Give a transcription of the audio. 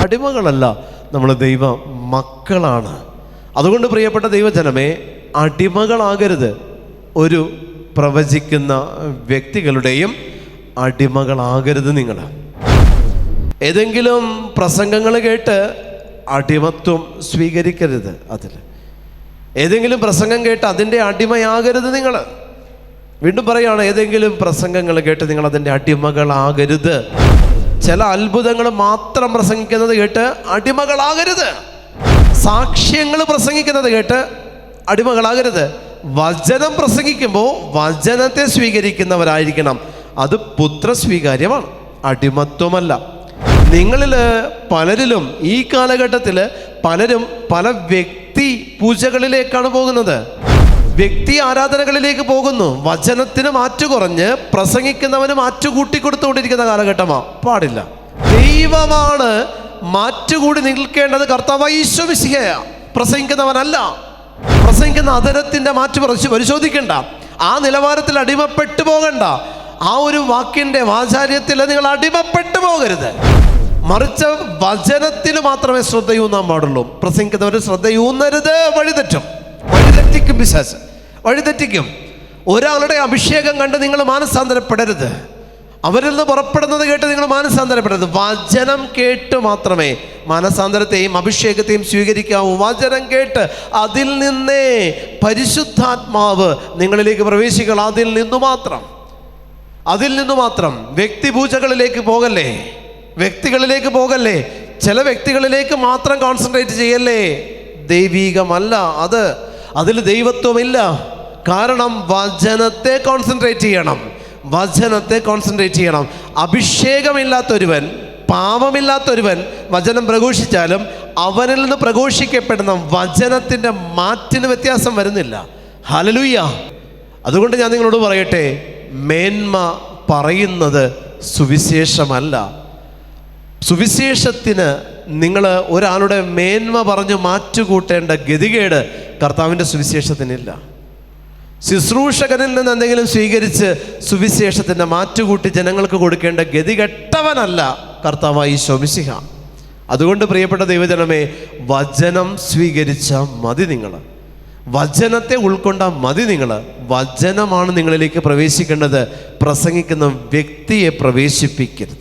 അടിമകളല്ല, നമ്മൾ ദൈവ മക്കളാണ്. അതുകൊണ്ട് പ്രിയപ്പെട്ട ദൈവജനമേ, അടിമകളാകരുത്. ഒരു പ്രവചിക്കുന്ന വ്യക്തികളുടെയും അടിമകളാകരുത് നിങ്ങൾ. ഏതെങ്കിലും പ്രസംഗങ്ങൾ കേട്ട് അടിമത്വം സ്വീകരിക്കരുത്. ഏതെങ്കിലും പ്രസംഗം കേട്ട് അതിൻ്റെ അടിമയാകരുത് നിങ്ങൾ. വീണ്ടും പറയുകയാണ്, ഏതെങ്കിലും പ്രസംഗങ്ങൾ കേട്ട് നിങ്ങൾ അതിൻ്റെ അടിമകളാകരുത്. ചില അത്ഭുതങ്ങൾ മാത്രം പ്രസംഗിക്കുന്നത് കേട്ട് അടിമകളാകരുത്. സാക്ഷ്യങ്ങൾ പ്രസംഗിക്കുന്നത് കേട്ട് അടിമകളാകരുത്. വചനം പ്രസംഗിക്കുമ്പോൾ വചനത്തെ സ്വീകരിക്കുന്നവരായിരിക്കണം. അത് പുത്രസ്വീകാര്യമാണ്, അടിമത്വമല്ല. നിങ്ങളിൽ പലരിലും ഈ കാലഘട്ടത്തിൽ പലരും പല വ്യക്തി പൂജകളിലേക്കാണ് പോകുന്നത്, വ്യക്തി ആരാധനകളിലേക്ക് പോകുന്നു. വചനത്തിന് മാറ്റു കുറഞ്ഞ് പ്രസംഗിക്കുന്നവന് മാറ്റു കൂട്ടിക്കൊടുത്തുകൊണ്ടിരിക്കുന്ന കാലഘട്ടമാണ്. പാടില്ല. ദൈവമാണ് മാറ്റുകൂടി നിൽക്കേണ്ടത്. കർത്താവായ യേശു മിശിഹയാ, പ്രസംഗിക്കുന്നവനല്ല. പ്രസംഗിക്കുന്ന അധരത്തിൻ്റെ മാറ്റു പരിശോധിക്കണ്ട. ആ നിലവാരത്തിൽ അടിമപ്പെട്ടു പോകണ്ട. ആ ഒരു വാക്കിൻ്റെ വാചാര്യത്തിൽ നിങ്ങൾ അടിമപ്പെട്ടു പോകരുത്. മറിച്ച് വചനത്തിൽ മാത്രമേ ശ്രദ്ധയൂന്നാൻ പാടുള്ളൂ. പ്രസംഗിക്കുന്നവർ ശ്രദ്ധയൂന്നരുത്. വഴിതെറ്റിക്കും പിശാച്, വഴിതെറ്റിക്കും. ഒരാളുടെ അഭിഷേകം കണ്ട് നിങ്ങൾ മാനസാന്തരപ്പെടരുത്. അവരിൽ നിന്ന് പുറപ്പെടുന്നത് കേട്ട് നിങ്ങൾ മാനസാന്തരപ്പെടരുത്. വചനം കേട്ട് മാത്രമേ മാനസാന്തരത്തെയും അഭിഷേകത്തെയും സ്വീകരിക്കാവൂ. വചനം കേട്ട് അതിൽ നിന്നേ പരിശുദ്ധാത്മാവ് നിങ്ങളിലേക്ക് പ്രവേശിക്കണം. അതിൽ നിന്നു മാത്രം. വ്യക്തിപൂജകളിലേക്ക് പോകല്ലേ. ചില വ്യക്തികളിലേക്ക് മാത്രം കോൺസെൻട്രേറ്റ് ചെയ്യല്ലേ. ദൈവീകമല്ല അത്, അതിൽ ദൈവത്വമില്ല. കാരണം വചനത്തെ കോൺസെൻട്രേറ്റ് ചെയ്യണം. അഭിഷേകമില്ലാത്തൊരുവൻ, പാപമില്ലാത്തൊരുവൻ വചനം പ്രഘോഷിച്ചാലും അവനിൽ നിന്ന് പ്രഘോഷിക്കപ്പെടുന്ന വചനത്തിൻ്റെ മാറ്റിന് വ്യത്യാസം വരുന്നില്ല. ഹല്ലേലൂയ. അതുകൊണ്ട് ഞാൻ നിങ്ങളോട് പറയട്ടെ, മേന്മ പറയുന്നത് സുവിശേഷമല്ല. സുവിശേഷത്തിന് നിങ്ങൾ ഒരാളുടെ മേന്മ പറഞ്ഞു മാറ്റുകൂട്ടേണ്ട ഗതികേട് കർത്താവിൻ്റെ സുവിശേഷത്തിനില്ല. ശുശ്രൂഷകനിൽ നിന്ന് എന്തെങ്കിലും സ്വീകരിച്ച് സുവിശേഷത്തിൻ്റെ മാറ്റുകൂട്ടി ജനങ്ങൾക്ക് കൊടുക്കേണ്ട ഗതികെട്ടവനല്ല കർത്താവായ ഈശോ മിശിഹ. അതുകൊണ്ട് പ്രിയപ്പെട്ട ദൈവജനമേ, വചനം സ്വീകരിച്ച മതി നിങ്ങൾ. വചനത്തെ ഉൾക്കൊണ്ട മതി നിങ്ങൾ. വചനമാണ് നിങ്ങളിലേക്ക് പ്രവേശിക്കേണ്ടത്. പ്രസംഗിക്കുന്ന വ്യക്തിയെ പ്രവേശിപ്പിക്കരുത്.